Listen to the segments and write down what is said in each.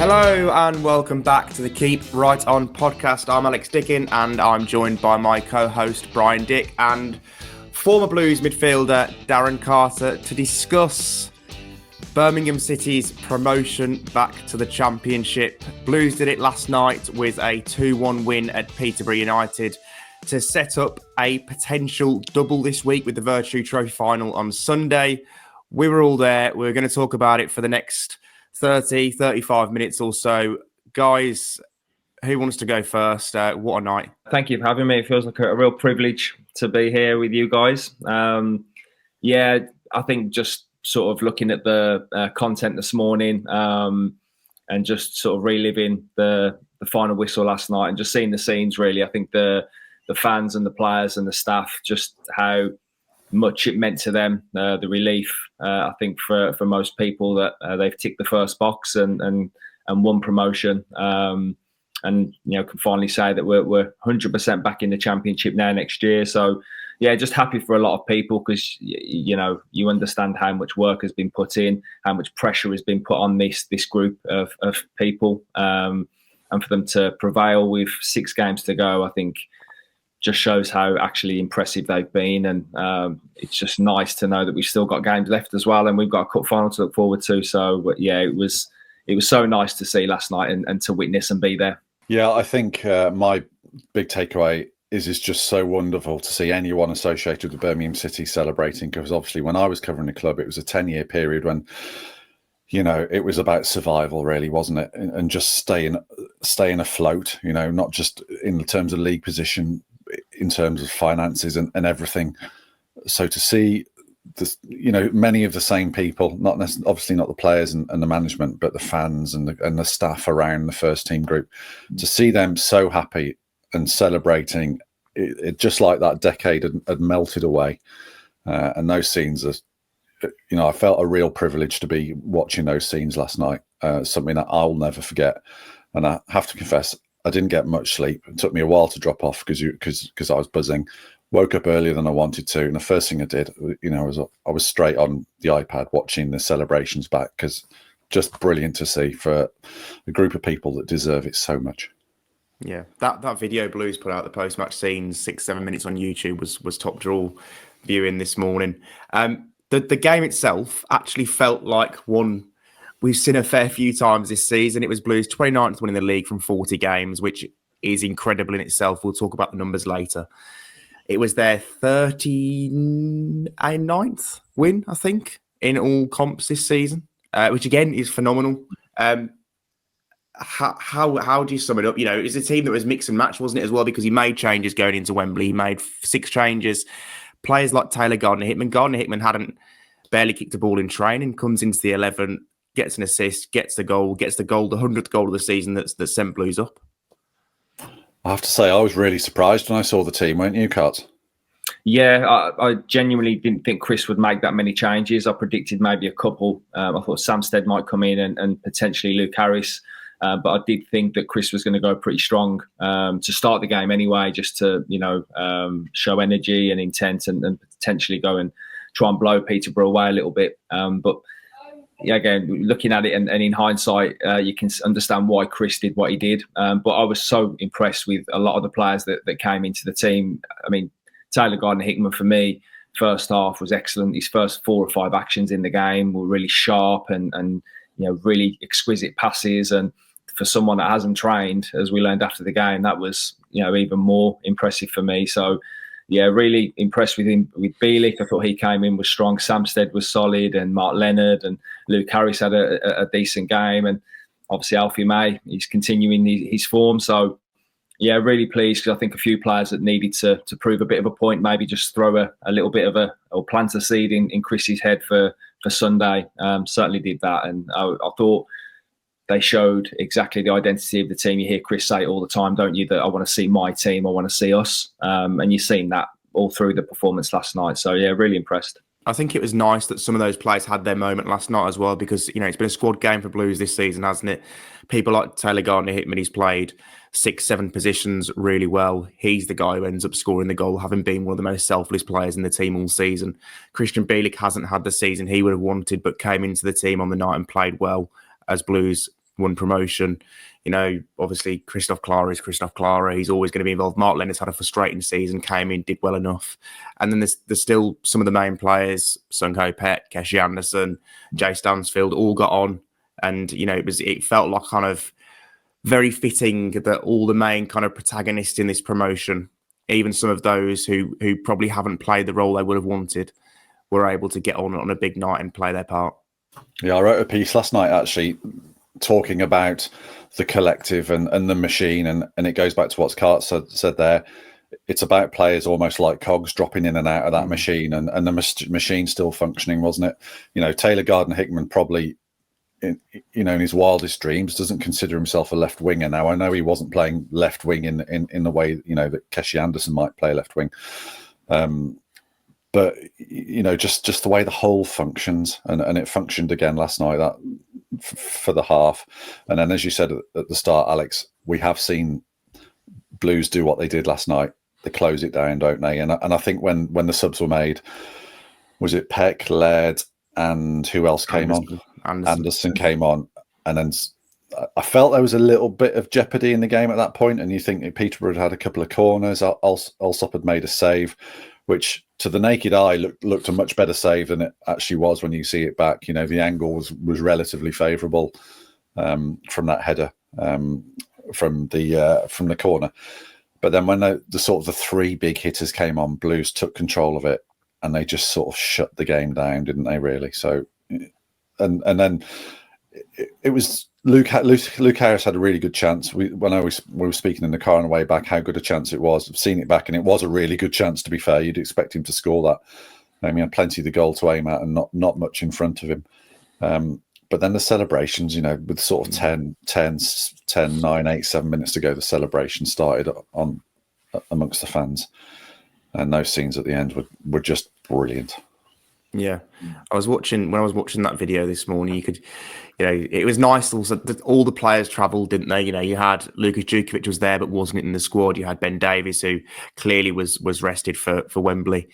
Hello and welcome back to the Keep Right On podcast. I'm Alex Dicken and I'm joined by my co-host Brian Dick and former Blues midfielder Darren Carter to discuss Birmingham City's promotion back to the Championship. Blues did it last night with a 2-1 win at Peterborough United to set up a potential double this week with the Vertu Trophy final on Sunday. We were all there. We're going to talk about it for the next 35 minutes or so. Guys, who wants to go first? What a night. Thank you for having me. It feels like a real privilege to be here with you guys. I think just sort of looking at the content this morning and just sort of reliving the final whistle last night and just seeing the scenes, really. I think the fans and the players and the staff, just how much it meant to them, the relief. I think for most people that they've ticked the first box and won promotion, and can finally say that we're 100% back in the Championship now next year. So yeah, just happy for a lot of people because you understand how much work has been put in, how much pressure has been put on this group of people, and for them to prevail with 6 games to go, I think just shows how actually impressive they've been. And it's just nice to know that we've still got games left as well. And we've got a cup final to look forward to. So yeah, it was so nice to see last night and to witness and be there. Yeah, I think my big takeaway is it's just so wonderful to see anyone associated with Birmingham City celebrating, because obviously when I was covering the club, it was a 10-year period when, it was about survival, really, wasn't it? And just staying afloat, not just in terms of league position, in terms of finances and everything. So to see this, many of the same people, obviously not the players and the management, but the fans and the staff around the first team group, to see them so happy and celebrating, it just like that decade had melted away. And those scenes are, I felt a real privilege to be watching those scenes last night. Something that I'll never forget. And I have to confess, I didn't get much sleep. It took me a while to drop off because I was buzzing. Woke up earlier than I wanted to, and the first thing I did, I was straight on the iPad watching the celebrations back, because just brilliant to see for a group of people that deserve it so much. Yeah, that video Blues put out, the post-match scenes, 6-7 minutes on YouTube, was top draw viewing this morning. The game itself actually felt like one we've seen a fair few times this season. It was Blues 29th win in the league from 40 games, which is incredible in itself. We'll talk about the numbers later. It was their 39th win, I think, in all comps this season, which again is phenomenal. How do you sum it up? It's a team that was mix and match, wasn't it, as well? Because he made changes going into Wembley. He made 6 changes. Players like Taylor Gardner-Hickman hadn't barely kicked a ball in training, comes into the 11, gets an assist, gets the goal, the 100th goal of the season that sent Blues up. I have to say, I was really surprised when I saw the team, weren't you, Cart? Yeah, I genuinely didn't think Chris would make that many changes. I predicted maybe a couple. I thought Samsted might come in and potentially Luke Harris. But I did think that Chris was going to go pretty strong to start the game anyway, just to, show energy and intent and potentially go and try and blow Peterborough away a little bit. But yeah, again, looking at it and in hindsight, you can understand why Chris did what he did. But I was so impressed with a lot of the players that came into the team. I mean, Taylor Gardner-Hickman, for me, first half was excellent. His first 4 or 5 actions in the game were really sharp and really exquisite passes. And for someone that hasn't trained, as we learned after the game, that was, even more impressive for me. So, yeah, really impressed with him. With Bielik, I thought he came in was strong. Samsted was solid, and Mark Leonard and Luke Harris had a decent game. And obviously Alfie May, he's continuing his form. So, yeah, really pleased, because I think a few players that needed to prove a bit of a point, maybe just throw a little bit of or plant a seed in Chris's head for Sunday. Certainly did that. And I thought they showed exactly the identity of the team. You hear Chris say it all the time, don't you, that I want to see my team, I want to see us. And you've seen that all through the performance last night. So, yeah, really impressed. I think it was nice that some of those players had their moment last night as well, because, it's been a squad game for Blues this season, hasn't it? People like Taylor Gardner-Hickman, he's played 6-7 positions really well. He's the guy who ends up scoring the goal, having been one of the most selfless players in the team all season. Christian Bielik hasn't had the season he would have wanted, but came into the team on the night and played well as Blues won promotion. You know, obviously Christoph Clara is Christoph Clara. He's always going to be involved. Mark Leonard's had a frustrating season, came in, did well enough. And then there's still some of the main players, Sung Ho Pet, Keshi Anderson, Jay Stansfield, all got on. And, you know, it felt like kind of very fitting that all the main kind of protagonists in this promotion, even some of those who probably haven't played the role they would have wanted, were able to get on a big night and play their part. Yeah, I wrote a piece last night actually talking about the collective and the machine, and it goes back to what Cart said there. It's about players almost like cogs dropping in and out of that machine, and the machine still functioning, wasn't it? You know, Taylor Gardner-Hickman probably, in his wildest dreams, doesn't consider himself a left winger. Now, I know he wasn't playing left wing in the way, you know, that Keshi Anderson might play left wing. But, you know, just the way the whole functions, and it functioned again last night that for the half. And then, as you said at the start, Alex, we have seen Blues do what they did last night. They close it down, don't they? And I think when the subs were made, was it Peck, Laird, and who else came on? Anderson came on. And then I felt there was a little bit of jeopardy in the game at that point. And you think Peterborough had a couple of corners. Alsop had made a save, which to the naked eye looked a much better save than it actually was when you see it back. You know, the angle was relatively favourable from that header from the corner. But then when the sort of the three big hitters came on, Blues took control of it, and they just sort of shut the game down, didn't they? Really. So, and then it was Luke Harris had a really good chance. We were speaking in the car on the way back how good a chance it was. I've seen it back, and it was a really good chance. To be fair, you'd expect him to score that. I mean, he had plenty of the goal to aim at, and not much in front of him. But then the celebrations, you know, with sort of 10, 9, 8, 7 minutes to go, the celebration started on amongst the fans, and those scenes at the end were just brilliant. Yeah, when I was watching that video this morning, you could, you know, it was nice also that all the players travelled, didn't they? You know, you had Lukas Djukovic was there but wasn't in the squad. You had Ben Davies, who clearly was rested for Wembley.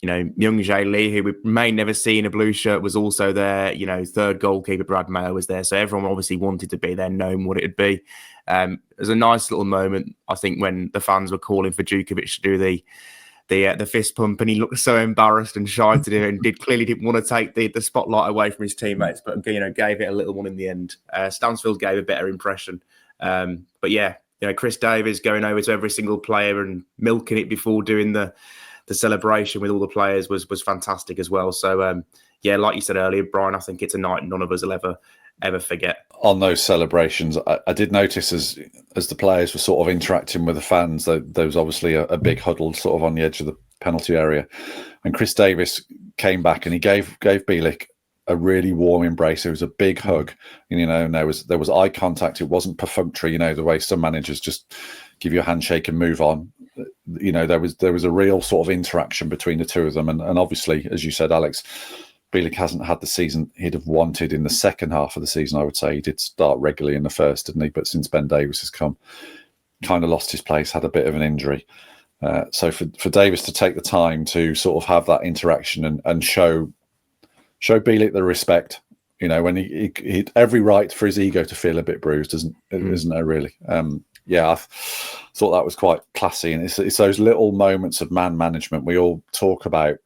You know, Myung Jae Lee, who we may never see in a blue shirt, was also there. You know, third goalkeeper Brad Mayo was there. So everyone obviously wanted to be there, knowing what it would be. It was a nice little moment, I think, when the fans were calling for Djukovic to do the fist pump, and he looked so embarrassed and shy to do it, and clearly didn't want to take the spotlight away from his teammates, but, you know, gave it a little one in the end. Stansfield gave a better impression. But yeah, you know, Chris Davies going over to every single player and milking it before doing the celebration with all the players was fantastic as well. So yeah, like you said earlier, Brian, I think it's a night none of us will ever forget. On those celebrations, I did notice as the players were sort of interacting with the fans, there was obviously a big huddle sort of on the edge of the penalty area, and Chris Davies came back and he gave Bielik a really warm embrace. It was a big hug, and, you know, and there was eye contact. It wasn't perfunctory, you know, the way some managers just give you a handshake and move on. You know, there was a real sort of interaction between the two of them, and obviously, as you said, Alex, Bielik hasn't had the season he'd have wanted in the second half of the season. I would say he did start regularly in the first, didn't he? But since Ben Davies has come, kind of lost his place, had a bit of an injury. So for Davies to take the time to sort of have that interaction and show Bielik the respect, you know, when he had every right for his ego to feel a bit bruised, isn't there really? Yeah, I thought that was quite classy, and it's those little moments of man management. We all talk about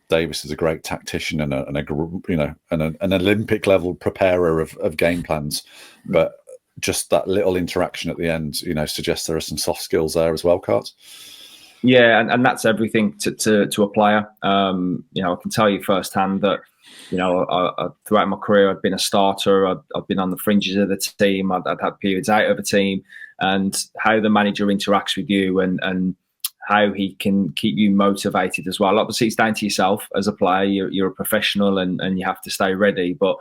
Davies as a great tactician and an Olympic level preparer of game plans, but just that little interaction at the end, you know, suggests there are some soft skills there as well, Carts. Yeah, and that's everything to a player. You know, I can tell you firsthand that, you know, I throughout my career, I've been a starter. I've been on the fringes of the team. I've had periods out of a team, and how the manager interacts with you and how he can keep you motivated as well. Obviously, it's down to yourself as a player. You're a professional and you have to stay ready. But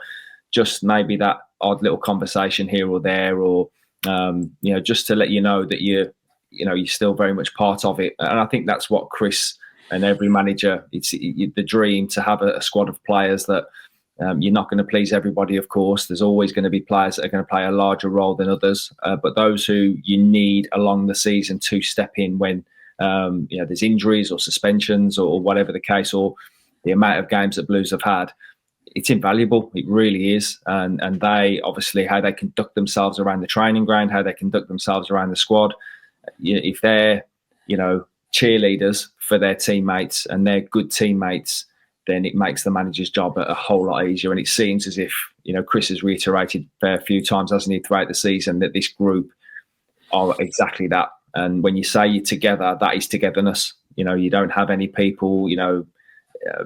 just maybe that odd little conversation here or there, or you know, just to let you know that you're still very much part of it. And I think that's what Chris and every manager, it's the dream to have a squad of players that you're not going to please everybody, of course. There's always going to be players that are going to play a larger role than others. But those who you need along the season to step in when you know, there's injuries or suspensions or whatever the case, or the amount of games that Blues have had, it's invaluable. It really is. And they obviously, how they conduct themselves around the training ground, how they conduct themselves around the squad. If they're, cheerleaders for their teammates and they're good teammates, then it makes the manager's job a whole lot easier. And it seems as if, Chris has reiterated a few times, hasn't he, throughout the season, that this group are exactly that. And when you say you're together, that is togetherness. You don't have any people,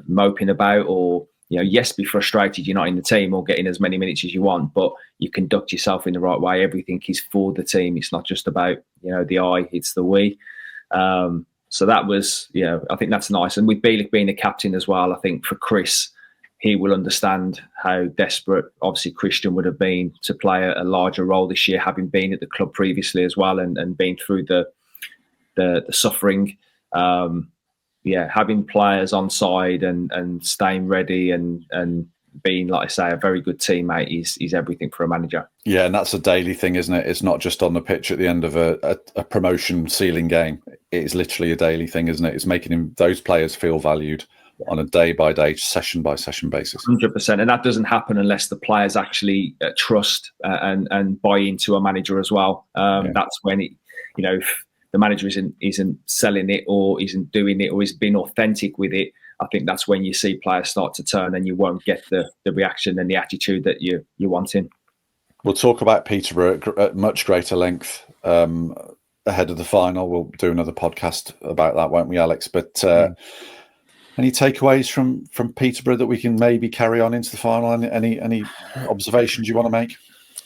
moping about or, yes, be frustrated you're not in the team or getting as many minutes as you want, but you conduct yourself in the right way. Everything is for the team. It's not just about, the I, it's the we. So that was, I think that's nice. And with Bielik being the captain as well, I think for Chris, he will understand how desperate, obviously, Christian would have been to play a larger role this year, having been at the club previously as well and been through the suffering. Having players on side and staying ready and being, like I say, a very good teammate is everything for a manager. Yeah, and that's a daily thing, isn't it? It's not just on the pitch at the end of a promotion ceiling game. It's literally a daily thing, isn't it? It's making those players feel valued on a day-by-day, session-by-session basis. 100%. And that doesn't happen unless the players actually trust and buy into a manager as well. That's when it, if the manager isn't selling it or isn't doing it or is being authentic with it, I think that's when you see players start to turn and you won't get the reaction and the attitude that you're wanting. We'll talk about Peterborough at much greater length ahead of the final. We'll do another podcast about that, won't we, Alex? But any takeaways from Peterborough that we can maybe carry on into the final? Any observations you want to make?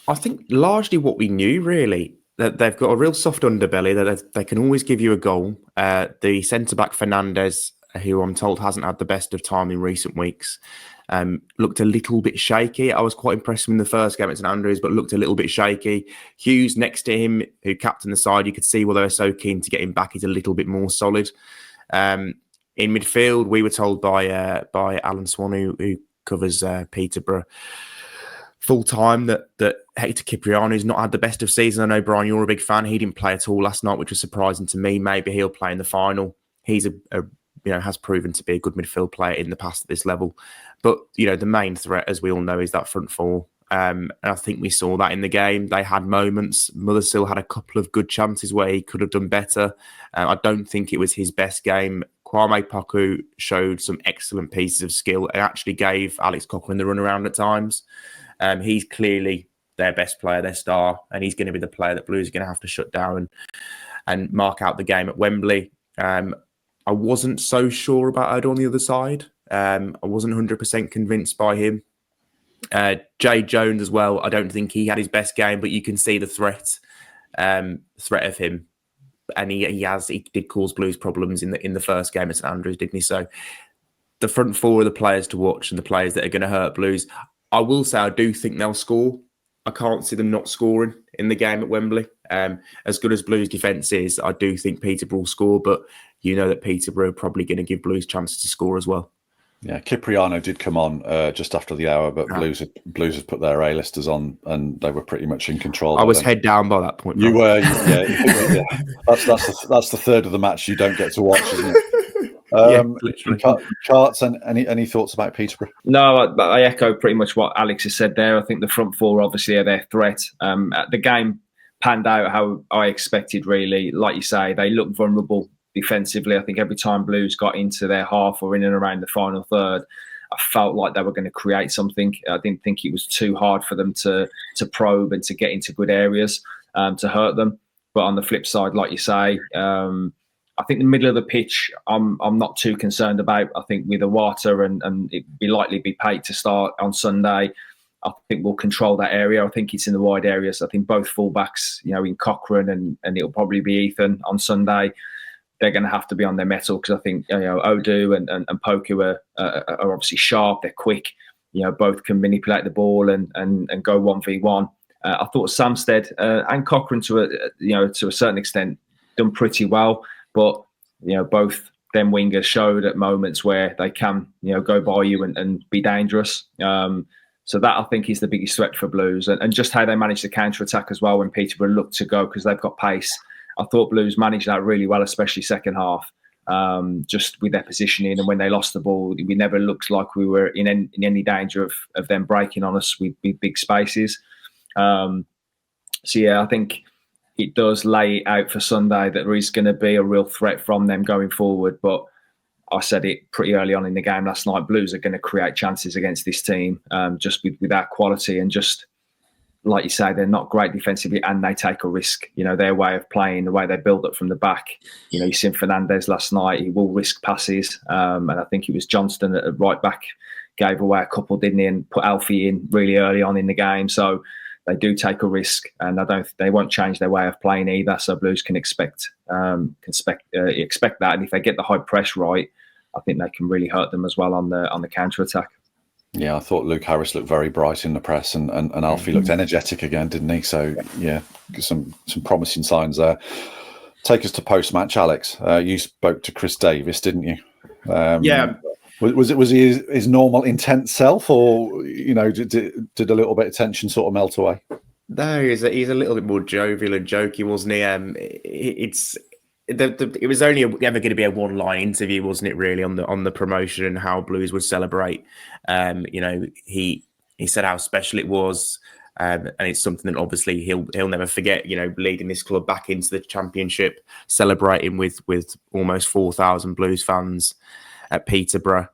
I think largely what we knew, really, that they've got a real soft underbelly, that they can always give you a goal. The centre-back Fernandez, who I'm told hasn't had the best of time in recent weeks, looked a little bit shaky. I was quite impressed with him in the first game at St Andrews, but looked a little bit shaky. Hughes next to him, who captained the side, you could see they were so keen to get him back. He's a little bit more solid. In midfield, we were told by Alan Swan, who covers Peterborough full time, that Hector Cipriano's not had the best of season. I know, Brian, you're a big fan. He didn't play at all last night, which was surprising to me. Maybe he'll play in the final. He's has proven to be a good midfield player in the past at this level. But, the main threat, as we all know, is that front four. And I think we saw that in the game. They had moments. Mothersill had a couple of good chances where he could have done better. I don't think it was his best game. Kwame Poku showed some excellent pieces of skill and actually gave Alex Cochrane the runaround at times. He's clearly their best player, their star, and he's going to be the player that Blues are going to have to shut down and mark out the game at Wembley. I wasn't so sure about Odo on the other side. I wasn't 100% convinced by him. Jay Jones as well. I don't think he had his best game, but you can see the threat of him. And he did cause Blues problems in the first game at St Andrews, didn't he? So the front four are the players to watch and the players that are going to hurt Blues. I will say I do think they'll score. I can't see them not scoring in the game at Wembley. As good as Blues' defence is, I do think Peterborough will score, but that Peterborough are probably going to give Blues chances to score as well. Yeah, Cipriano did come on just after the hour, but Blues had put their A-listers on and they were pretty much in control. I was head down by that point. You were, yeah. That's the third of the match you don't get to watch, isn't it? Literally. Carts, and any thoughts about Peterborough? No, I echo pretty much what Alex has said there. I think the front four obviously are their threat. The game panned out how I expected, really. Like you say, they looked vulnerable defensively. I think every time Blues got into their half or in and around the final third, I felt like they were going to create something. I didn't think it was too hard for them to probe and to get into good areas to hurt them. But on the flip side, like you say, I think the middle of the pitch, I'm not too concerned about. I think with Awata and it will likely be Pate to start on Sunday, I think we'll control that area. I think it's in the wide areas. I think both fullbacks, in Cochrane and it'll probably be Ethan on Sunday, they're going to have to be on their mettle because I think Odu and Poku are obviously sharp. They're quick. Both can manipulate the ball and go 1v1. I thought Samsted and Cochrane to a certain extent done pretty well, but both them wingers showed at moments where they can go by you and be dangerous. So that I think is the biggest threat for Blues, and just how they managed the counter attack as well when Peterborough looked to go because they've got pace. I thought Blues managed that really well, especially second half. just with their positioning. And when they lost the ball, we never looked like we were in any danger of them breaking on us with big spaces. So yeah, I think it does lay out for Sunday that there is going to be a real threat from them going forward. But I said it pretty early on in the game last night, Blues are going to create chances against this team, just with our quality, and just like you say, they're not great defensively and they take a risk. You know, their way of playing, the way they build up from the back. You know, you seen Fernandez last night, he will risk passes. And I think it was Johnston at right back gave away a couple, didn't he, and put Alfie in really early on in the game. So they do take a risk, and they won't change their way of playing either. So Blues can expect that. And if they get the high press right, I think they can really hurt them as well on the counter attack. Yeah, I thought Luke Harris looked very bright in the press, and Alfie looked energetic again, didn't he? So yeah, some promising signs there. Take us to post match, Alex. You spoke to Chris Davis, didn't you? Yeah. Was he his normal intense self, or did a little bit of tension sort of melt away? No, he's a little bit more jovial and jokey, wasn't he? It was only ever going to be a one-line interview, wasn't it? Really, on the promotion and how Blues would celebrate. He said how special it was, and it's something that obviously he'll never forget. Leading this club back into the Championship, celebrating with almost 4,000 Blues fans at Peterborough.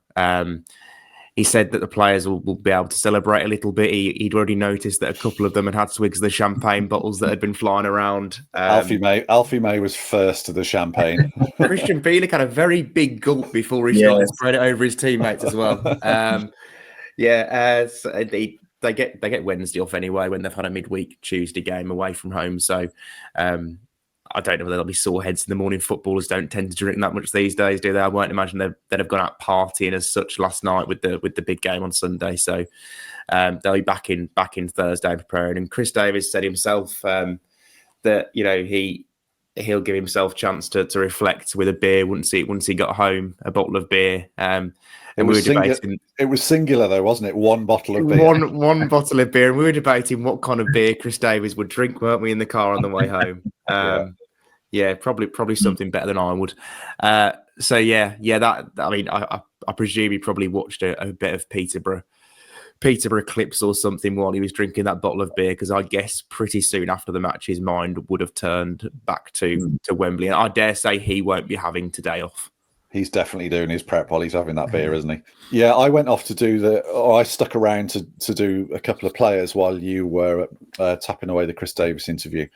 He said that the players will be able to celebrate a little bit. He'd already noticed that a couple of them had swigs of the champagne bottles that had been flying around. Alfie May was first to the champagne. Christian Bielik had a very big gulp before he started to spread it over his teammates as well. So they get Wednesday off anyway when they've had a midweek Tuesday game away from home. So I don't know whether there'll be sore heads in the morning. Footballers don't tend to drink that much these days, do they? I won't imagine they'd have gone out partying as such last night with the big game on Sunday. So they'll be back in Thursday preparing. And Chris Davis said himself that he'll give himself a chance to reflect with a beer once he got home, a bottle of beer. It was singular though, wasn't it? One bottle of beer. One bottle of beer, and we were debating what kind of beer Chris Davis would drink, weren't we, in the car on the way home? Probably something better than I would. I presume he probably watched a bit of Peterborough clips or something while he was drinking that bottle of beer, because I guess pretty soon after the match his mind would have turned back to Wembley, and I dare say he won't be having today off. He's definitely doing his prep while he's having that beer, isn't he? Yeah, I went off I stuck around to do a couple of players while you were tapping away the Chris Davis interview.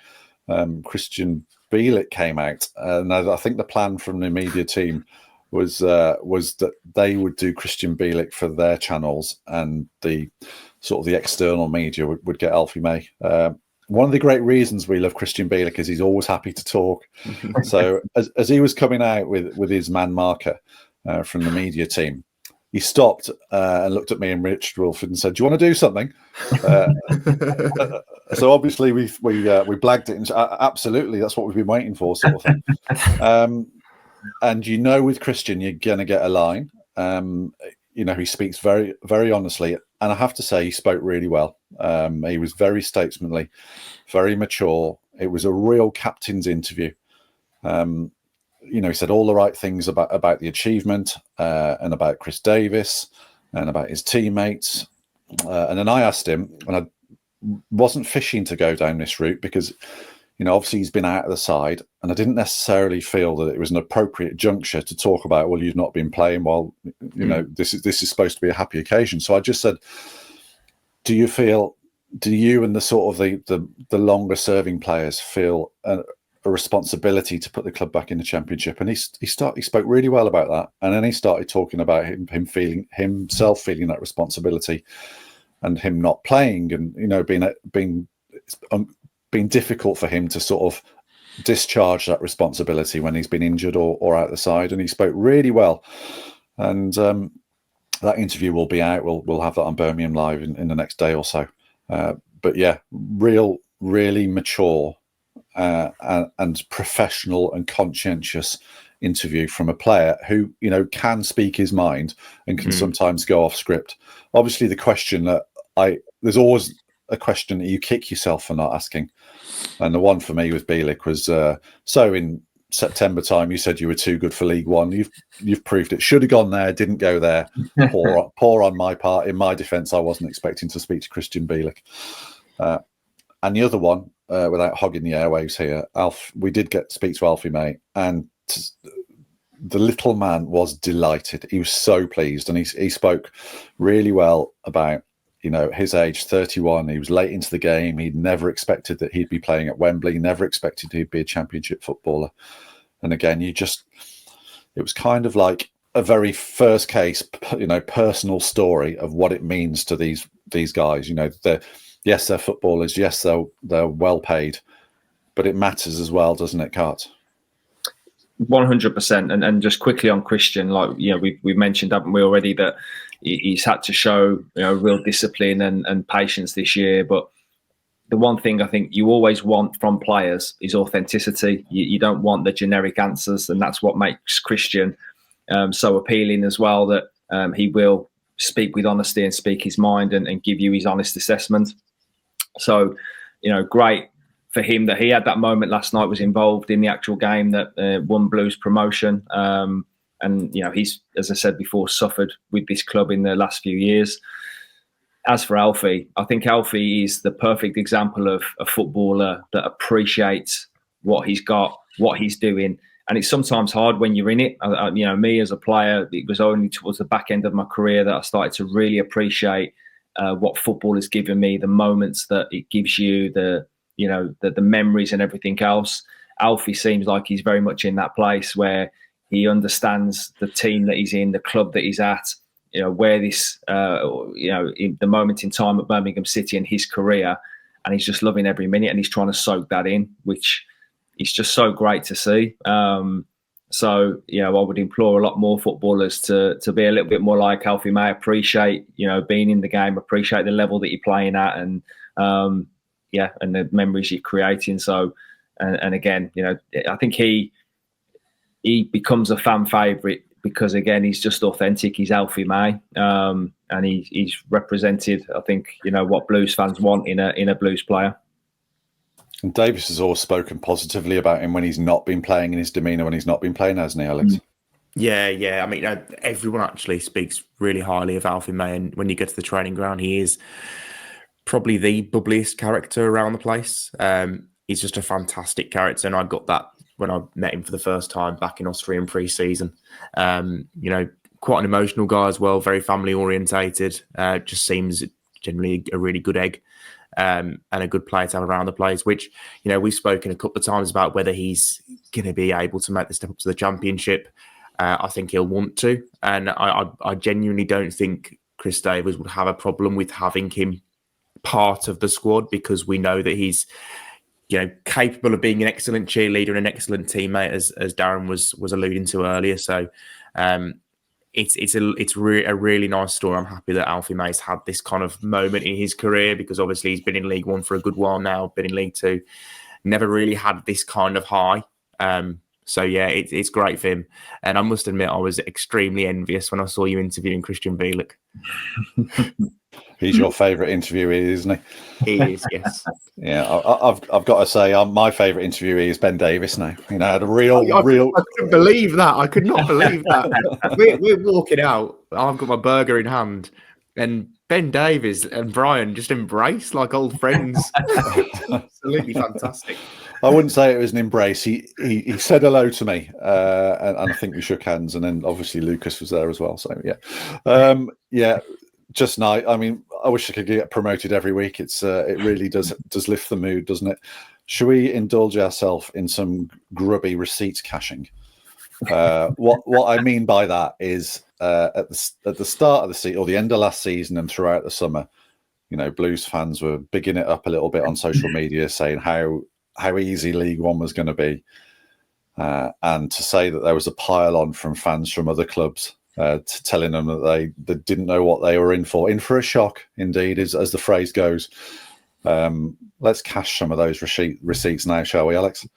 Christian Bielik came out, and I think the plan from the media team was that they would do Christian Bielik for their channels, and the sort of the external media would get Alfie May. One of the great reasons we love Christian Bielik is he's always happy to talk. So as he was coming out with his man marker from the media team, he stopped and looked at me and Richard Wilford and said, "Do you want to do something?" So obviously we blagged it and said, absolutely, that's what we've been waiting for, sort of thing. And with Christian, you're gonna get a line. He speaks very, very honestly, and I have to say he spoke really well. He was very statesmanly, very mature. It was a real captain's interview. He said all the right things about the achievement and about Chris Davis and about his teammates. And then I asked him, and I wasn't fishing to go down this route because, obviously he's been out of the side, and I didn't necessarily feel that it was an appropriate juncture to talk about, well, you've not been playing while, this is supposed to be a happy occasion. So I just said, do you and the sort of the longer serving players feel a responsibility to put the club back in the Championship? And he spoke really well about that, and then he started talking about him feeling that responsibility, and him not playing, and being difficult for him to sort of discharge that responsibility when he's been injured or out the side. And he spoke really well, and that interview will be out. We'll have that on Birmingham Live in the next day or so. But yeah, really mature and professional and conscientious interview from a player who can speak his mind and can sometimes go off script. Obviously, the question that there's always a question that you kick yourself for not asking, and the one for me with Bielik was so in September time, you said you were too good for League One. You've proved it. Should have gone there, didn't go there. Poor on my part. In my defence, I wasn't expecting to speak to Christian Bielik. And the other one, without hogging the airwaves here, we did get to speak to Alfie May, and the little man was delighted. He was so pleased, and he spoke really well about, his age, 31. He was late into the game. He'd never expected that he'd be playing at Wembley. Never expected he'd be a championship footballer. And again, it was kind of like a very first case, personal story of what it means to these guys. Yes, they're footballers. Yes, they're well paid, but it matters as well, doesn't it, Cart? 100%. And just quickly on Christian, we've mentioned, haven't we already, that he's had to show real discipline and patience this year. But the one thing I think you always want from players is authenticity. You don't want the generic answers, and that's what makes Christian so appealing as well, that he will speak with honesty and speak his mind and give you his honest assessment. So, great for him that he had that moment last night, was involved in the actual game that won Blues promotion. And, he's, as I said before, suffered with this club in the last few years. As for Alfie, I think Alfie is the perfect example of a footballer that appreciates what he's got, what he's doing. And it's sometimes hard when you're in it. Me as a player, it was only towards the back end of my career that I started to really appreciate what football has given me, the moments that it gives you, the memories and everything else. Alfie seems like he's very much in that place where he understands the team that he's in, the club that he's at, where this, in the moment in time at Birmingham City in his career, and he's just loving every minute, and he's trying to soak that in, which is just so great to see. So, I would implore a lot more footballers to be a little bit more like Alfie May, appreciate, being in the game, appreciate the level that you're playing at, and and the memories you're creating. So, and again, I think he becomes a fan favourite because, again, he's just authentic. He's Alfie May, and he's represented, I think, what Blues fans want in a Blues player. And Davis has always spoken positively about him when he's not been playing, in his demeanour when he's not been playing, hasn't he, Alex? Yeah. I mean, everyone actually speaks really highly of Alfie May, and when you get to the training ground, he is probably the bubbliest character around the place. He's just a fantastic character, and I got that when I met him for the first time back in Austrian pre-season. Quite an emotional guy as well, very family orientated. Just seems generally a really good egg. And a good player to have around the place, which, we've spoken a couple of times about whether he's going to be able to make the step up to the championship. I think he'll want to. And I genuinely don't think Chris Davis would have a problem with having him part of the squad, because we know that he's, capable of being an excellent cheerleader and an excellent teammate, as Darren was alluding to earlier. So it's a really nice story. I'm happy that Alfie May's had this kind of moment in his career, because obviously he's been in League One for a good while now, been in League Two, never really had this kind of high. So yeah, it's great for him. And I must admit, I was extremely envious when I saw you interviewing Christian Bielik. He's your favourite interviewee, isn't he? He is, yes. Yeah, I've got to say, my favourite interviewee is Ben Davis now. Had a real. I couldn't believe that. I could not believe that. We're walking out. I've got my burger in hand, and Ben Davis and Brian just embrace like old friends. Absolutely fantastic. I wouldn't say it was an embrace. He said hello to me, and I think we shook hands, and then obviously Lucas was there as well. So yeah. Just nice. I mean, I wish I could get promoted every week. It really does lift the mood, doesn't it? Should we indulge ourselves in some grubby receipts cashing? What I mean by that is at the start of the season, or the end of last season, and throughout the summer, Blues fans were bigging it up a little bit on social media, saying how easy League One was going to be, and to say that there was a pile on from fans from other clubs. Telling them that they didn't know what they were in for a shock, indeed, as the phrase goes. Let's cash some of those receipts now, shall we, Alex?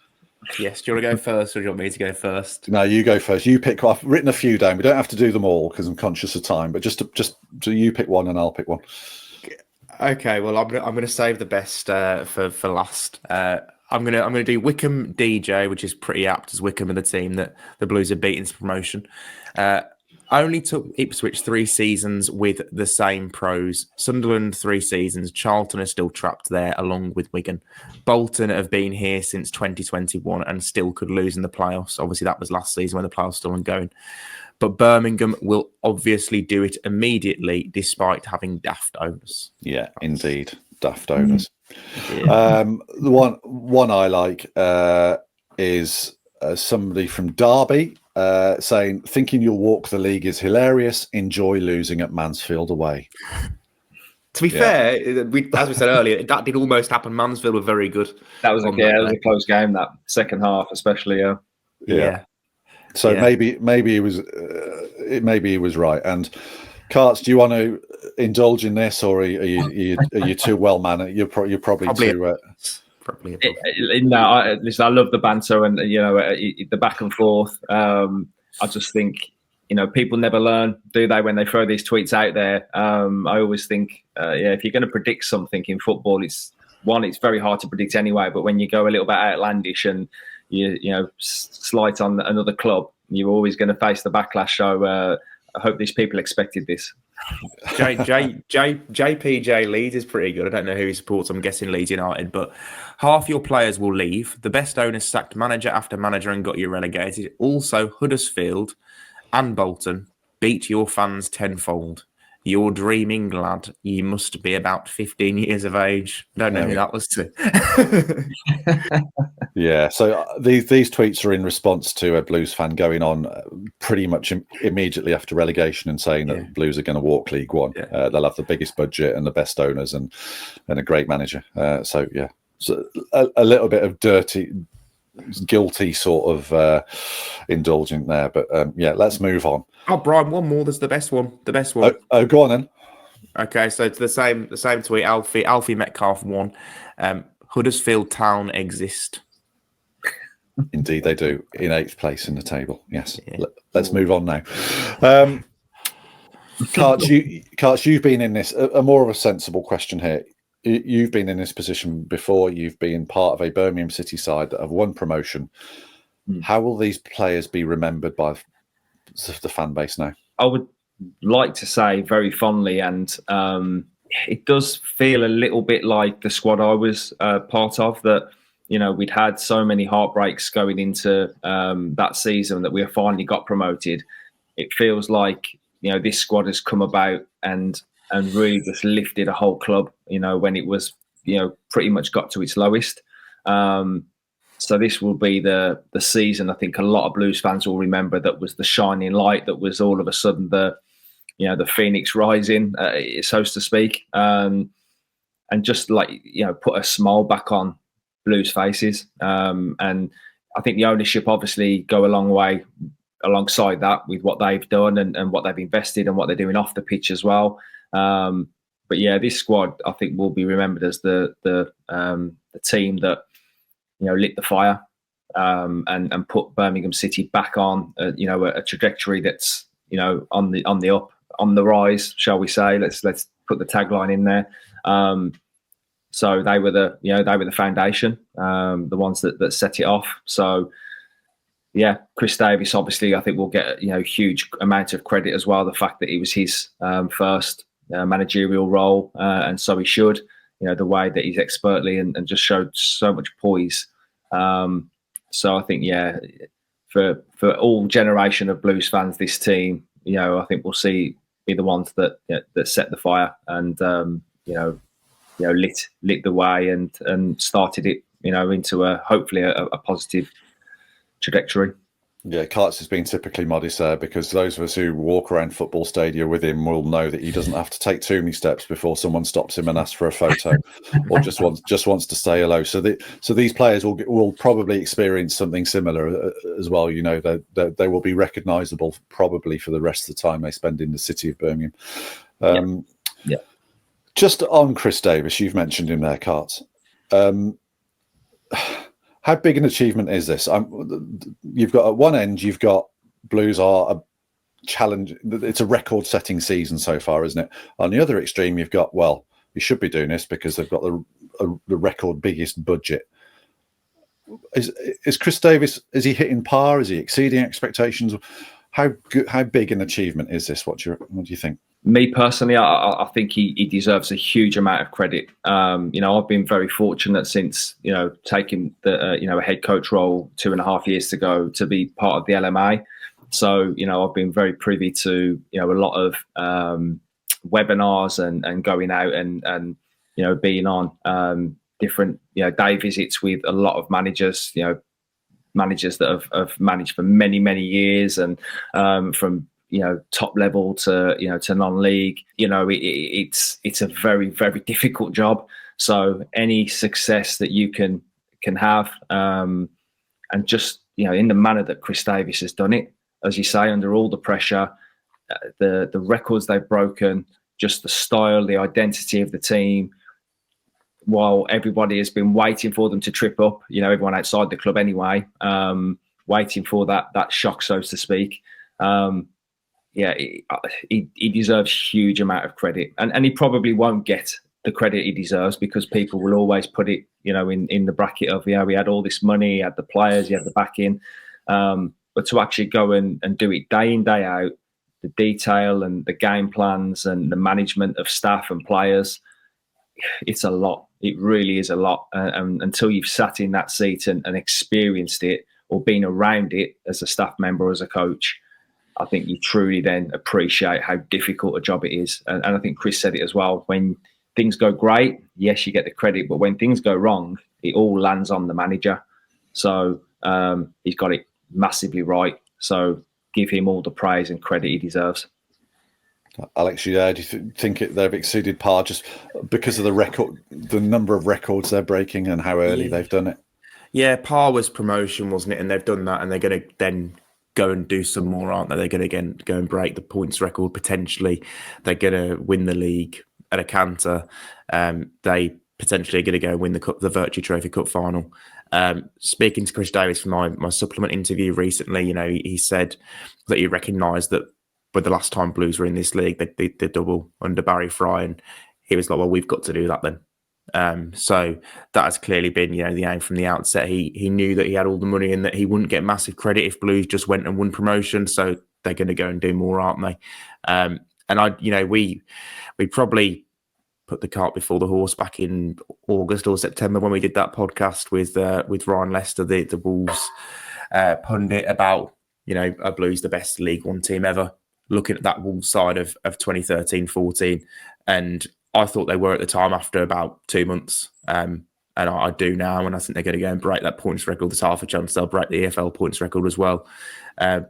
Yes. Do you want to go first, or do you want me to go first? No, you go first. You pick. I've written a few down. We don't have to do them all because I'm conscious of time. But just you pick one and I'll pick one. Okay. Well, I'm going to save the best for last. I'm gonna do Wickham DJ, which is pretty apt as Wickham are the team that the Blues are beating to promotion. Only took Ipswich 3 seasons with the same pros. Sunderland 3 seasons. Charlton are still trapped there along with Wigan. Bolton have been here since 2021 and still could lose in the playoffs. Obviously, that was last season when the playoffs still weren't going. But Birmingham will obviously do it immediately despite having daft owners. Yeah, indeed. Daft owners. Yeah. The one I like is somebody from Derby saying, thinking you'll walk the league is hilarious. Enjoy losing at Mansfield away. To be fair, as we said earlier, that did almost happen. Mansfield were very good. That was a close game, that second half, especially. Yeah. So maybe he was right. And Carts, do you want to indulge in this, or are you too well mannered? You're probably too. Probably. Listen, I love the banter and the back and forth. I just think people never learn, do they? When they throw these tweets out there, I always think, if you're going to predict something in football, it's very hard to predict anyway. But when you go a little bit outlandish and you slight on another club, you're always going to face the backlash. So I hope these people expected this. JPJ Leeds is pretty good. I don't know who he supports. I'm guessing Leeds United, but half your players will leave. The best owners sacked manager after manager and got you relegated. Also, Huddersfield and Bolton beat your fans tenfold. You're dreaming, lad. You must be about 15 years of age. I don't know who that was to. Yeah, so these tweets are in response to a Blues fan going on pretty much immediately after relegation and saying that Blues are going to walk League One. Yeah. They'll have the biggest budget and the best owners and a great manager. So a little bit of guilty sort of indulgent there. But let's move on. Oh, Brian, one more. There's the best one. The best one. Oh, go on then. Okay, so it's the same tweet. Alfie Metcalf won. Huddersfield Town exist. Indeed, they do. In 8th place in the table. Yes. Yeah. Let's move on now. Karch, you've been in this. A more of a sensible question here. You've been in this position before. You've been part of a Birmingham City side that have won promotion. How will these players be remembered by the fan base now? I would like to say very fondly, and it does feel a little bit like the squad I was part of, that we'd had so many heartbreaks going into that season that we finally got promoted. It feels like this squad has come about and really just lifted a whole club when it was pretty much got to its lowest. So this will be the season I think a lot of Blues fans will remember, that was the shining light, that was all of a sudden the phoenix rising, so to speak, and just put a smile back on Blues faces. And I think the ownership obviously go a long way alongside that with what they've done and what they've invested and what they're doing off the pitch as well. But this squad I think will be remembered as the team that lit the fire and put Birmingham City back on a trajectory that's on the up, on the rise, shall we say? Let's put the tagline in there. So they were the foundation, the ones that set it off. So Chris Davis obviously I think will get huge amount of credit as well. The fact that it was his first managerial role, and so he should. The way that he's expertly and just showed so much poise. So I think, for all generation of Blues fans, this team, I think we'll be the ones that set the fire and lit the way and started it, into hopefully a positive trajectory. Yeah, Karts has been typically modest there, because those of us who walk around football stadia with him will know that he doesn't have to take too many steps before someone stops him and asks for a photo, or just wants to say hello. So these players will probably experience something similar as well. They will be recognisable probably for the rest of the time they spend in the city of Birmingham. Just on Chris Davis, you've mentioned him there, Karts. How big an achievement is this? You've got at one end, you've got Blues are a challenge. It's a record-setting season so far, isn't it? On the other extreme, you've got, you should be doing this because they've got the record biggest budget. Is Chris Davies, is he hitting par? Is he exceeding expectations? How big an achievement is this? What do you think? Me personally, I think he deserves a huge amount of credit. I've been very fortunate since taking the a head coach role 2.5 years ago to be part of the LMA. So I've been very privy to a lot of webinars and going out and being on different day visits with a lot of managers. Managers that have managed for many years and from top level to to non-league. It's a very difficult job. So any success that you can have, and just in the manner that Chris Davies has done it, as you say, under all the pressure, the records they've broken, just the style, the identity of the team. While everybody has been waiting for them to trip up, everyone outside the club anyway, waiting for that shock, so to speak. He deserves huge amount of credit, and he probably won't get the credit he deserves because people will always put it, in the bracket of, we had all this money, he had the players, he had the backing, but to actually go and do it day in, day out, the detail and the game plans and the management of staff and players, it's a lot. It really is a lot. And until you've sat in that seat and experienced it or been around it as a staff member, as a coach, I think you truly then appreciate how difficult a job it is. And I think Chris said it as well. When things go great, yes, you get the credit. But when things go wrong, it all lands on the manager. So he's got it massively right. So give him all the praise and credit he deserves. Alex, do you think they've exceeded par just because of the number of records they're breaking and how early they've done it? Yeah, par was promotion, wasn't it? And they've done that, and they're going to then go and do some more, aren't they? They're going to go and break the points record potentially. They're going to win the league at a canter. They potentially are going to go and win the Vertu Trophy Cup final. Speaking to Chris Davies from my supplement interview recently, he said that he recognised that with the last time Blues were in this league, they did the double under Barry Fry, and he was like, well, we've got to do that then. So that has clearly been, the aim from the outset. He knew that he had all the money and that he wouldn't get massive credit if Blues just went and won promotion. So they're going to go and do more, aren't they? And we probably put the cart before the horse back in August or September when we did that podcast with Ryan Lester, the Wolves pundit, about are Blues the best League One team ever? Looking at that Wolves side of 2013-14, and I thought they were at the time after about 2 months, and I do now, and I think they're going to go and break that points record. There's half a chance they'll break the EFL points record as well,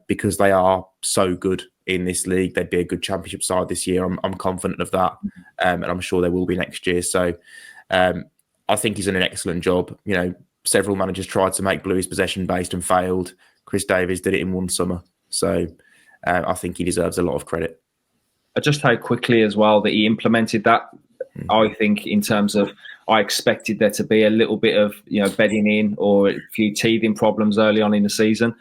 because they are so good in this league. They'd be a good championship side this year. I'm confident of that, and I'm sure they will be next year. So I think he's done an excellent job. Several managers tried to make Blues possession based and failed. Chris Davies did it in one summer, so I think he deserves a lot of credit. Just how quickly as well that he implemented that. I think in terms of, I expected there to be a little bit of bedding in or a few teething problems early on in the season,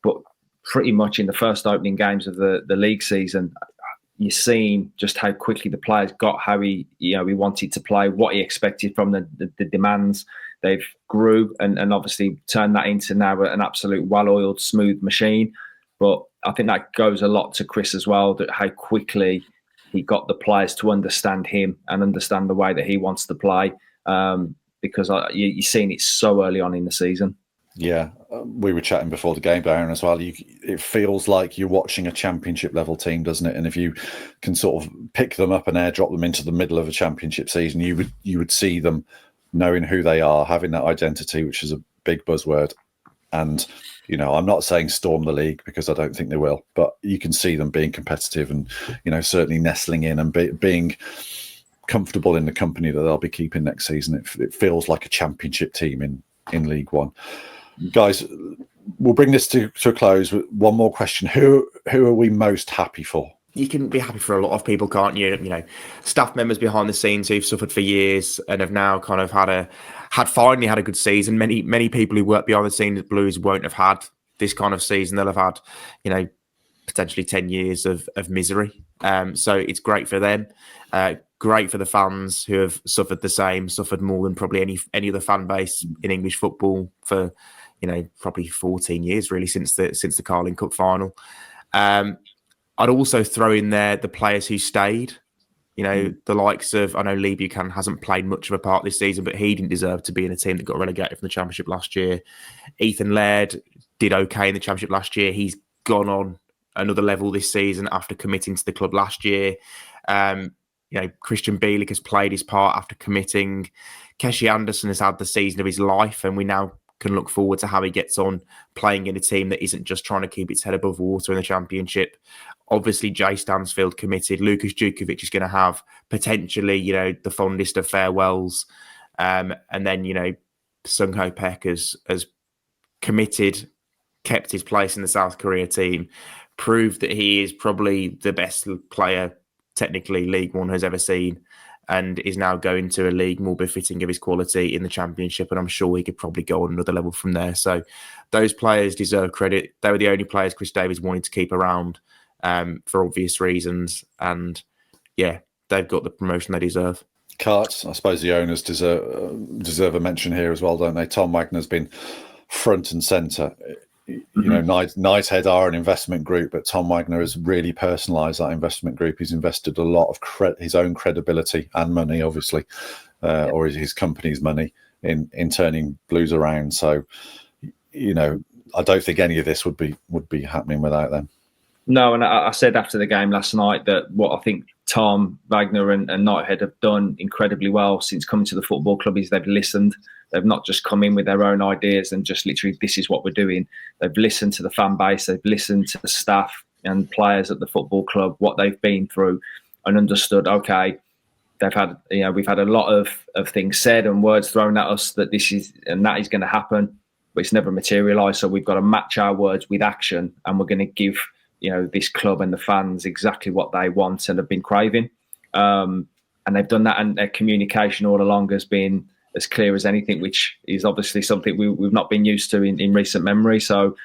but pretty much in the first opening games of the league season, you're seeing just how quickly the players got how he wanted to play, what he expected from the demands. They've grew and obviously turned that into now an absolute well-oiled, smooth machine. But I think that goes a lot to Chris as well, that how quickly he got the players to understand him and understand the way that he wants to play, because you're seeing it so early on in the season. Yeah, we were chatting before the game, Darren, as well. It feels like you're watching a championship level team, doesn't it? And if you can sort of pick them up and airdrop them into the middle of a championship season, you would see them knowing who they are, having that identity, which is a big buzzword. And I'm not saying storm the league because I don't think they will, but you can see them being competitive and, certainly nestling in and being comfortable in the company that they'll be keeping next season. It feels like a championship team in League One. Guys, we'll bring this to a close with one more question. Who are we most happy for? You can be happy for a lot of people, can't you? Staff members behind the scenes who've suffered for years and have now kind of finally had a good season. Many people who work behind the scenes at Blues won't have had this kind of season. They'll have had, potentially 10 years of misery. So it's great for them. great for the fans who have suffered more than probably any other fan base in English football for, probably 14 years really since the Carling Cup final. I'd also throw in there the players who stayed. The likes of, I know Lee Buchanan hasn't played much of a part this season, but he didn't deserve to be in a team that got relegated from the Championship last year. Ethan Laird did okay in the Championship last year. He's gone on another level this season after committing to the club last year. Christian Bielik has played his part after committing. Keshi Anderson has had the season of his life, and we now can look forward to how he gets on playing in a team that isn't just trying to keep its head above water in the Championship. Obviously, Jay Stansfield committed. Lukas Djukovic is going to have potentially, the fondest of farewells. And then, Sung Ho Peck has committed, kept his place in the South Korea team, proved that he is probably the best player technically League One has ever seen, and is now going to a league more befitting of his quality in the Championship. And I'm sure he could probably go on another level from there. So those players deserve credit. They were the only players Chris Davies wanted to keep around for obvious reasons. And yeah, they've got the promotion they deserve. Cart, I suppose the owners deserve a mention here as well, don't they? Tom Wagner's been front and centre. Knighthead are an investment group, but Tom Wagner has really personalised that investment group. He's invested a lot of his own credibility and money, obviously, or his company's money in turning Blues around. So, I don't think any of this would be happening without them. No, and I said after the game last night that what I think Tom Wagner and Knighthead have done incredibly well since coming to the football club is they've listened. They've not just come in with their own ideas and just literally, this is what we're doing. They've listened to the fan base. They've listened to the staff and players at the football club, what they've been through, and understood, okay, we've had a lot of things said and words thrown at us that this is and that is going to happen, but it's never materialised. So we've got to match our words with action, and we're going to give this club and the fans exactly what they want and have been craving. And they've done that, and their communication all along has been as clear as anything, which is obviously something we've not been used to in recent memory. So,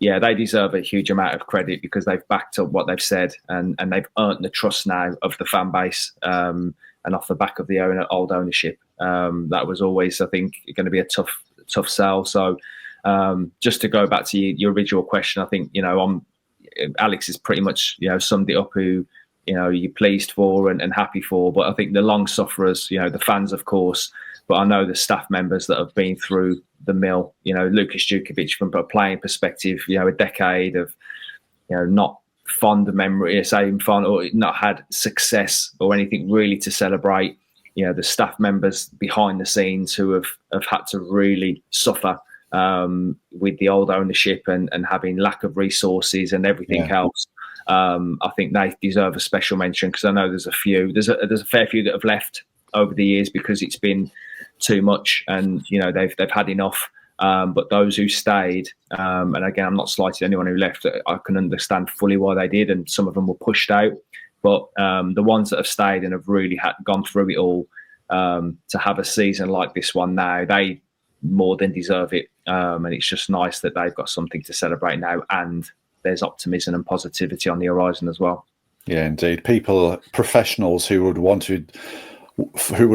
yeah, they deserve a huge amount of credit because they've backed up what they've said and they've earned the trust now of the fan base and off the back of the old ownership. That was always, I think, going to be a tough sell. So just to go back to your original question, I think, Alex has pretty much, summed it up who, you're pleased for and happy for. But I think the long sufferers, the fans, of course, but I know the staff members that have been through the mill, Lukas Djukovic from a playing perspective, a decade of, not fond memory, saying fond or not had success or anything really to celebrate. The staff members behind the scenes who have had to really suffer with the old ownership and having lack of resources and everything else. I think they deserve a special mention because I know there's a fair few that have left over the years because it's been too much and they've had enough. But those who stayed, and again, I'm not slighting anyone who left. I can understand fully why they did, and some of them were pushed out. But the ones that have stayed and have really gone through it all, to have a season like this one now, they more than deserve it. And it's just nice that they've got something to celebrate now, and there's optimism and positivity on the horizon as well. Yeah, indeed. Professionals who would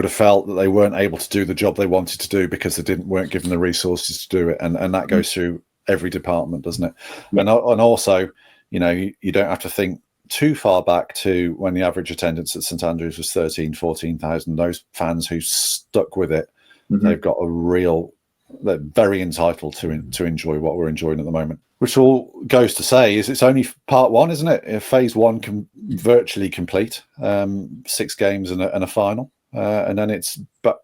have felt that they weren't able to do the job they wanted to do because they weren't given the resources to do it, and that goes through every department, doesn't it? Yeah. And also, you don't have to think too far back to when the average attendance at St Andrews was 14,000. Those fans who stuck with it, they've got they're very entitled to enjoy what we're enjoying at the moment. Which all goes to say is it's only part one, isn't it? Phase one can virtually complete, 6 games and a final, and then it's back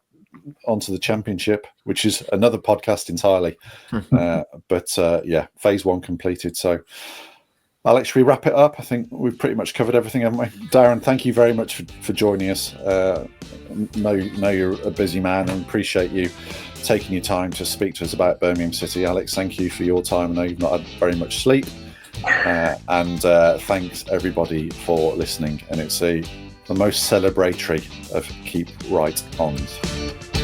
onto the Championship, which is another podcast entirely. But phase one completed. So, Alex, should we wrap it up? I think we've pretty much covered everything, haven't we? Darren, thank you very much for joining us. Know you're a busy man and appreciate you taking your time to speak to us about Birmingham City. Alex, thank you for your time. I know you've not had very much sleep. And thanks everybody for listening. And it's the most celebratory of Keep Right Ons.